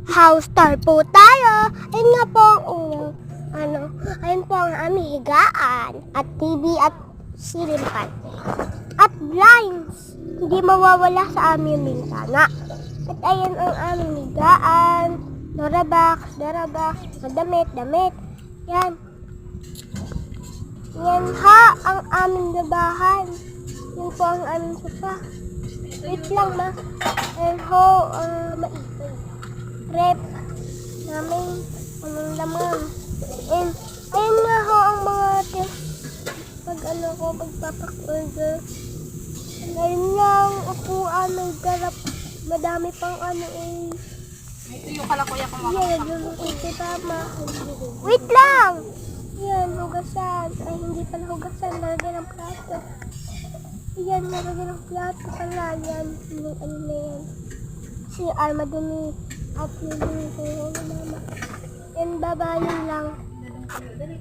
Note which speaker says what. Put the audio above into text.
Speaker 1: House tour po tayo. Ayun nga po ang unang, ayun po ang aming higaan at TV at ceiling fan. At blinds, hindi mawawala sa aming bintana. At ayun ang aming higaan, darabox, damit. Yan. Yan ha, ang aming labahan. Yan po ang aming sofa. Wait lang ma. Ayun ho, maipay. Rep namin anong laman. And ayun nga ho ang mga magpapak-order. Ayun lang, upuan, may garap. Madami pang eh.
Speaker 2: May tuyo pala kuya kung
Speaker 1: Yan, ito tama. Wait lang! Yan, hugasan. Ay, hindi pala hugasan. Lalagyan ng plato. Yan, lalagyan ng plato pala. Yan, ano na yan. Si madumi. At nililihin ko na mama. And babayin lang.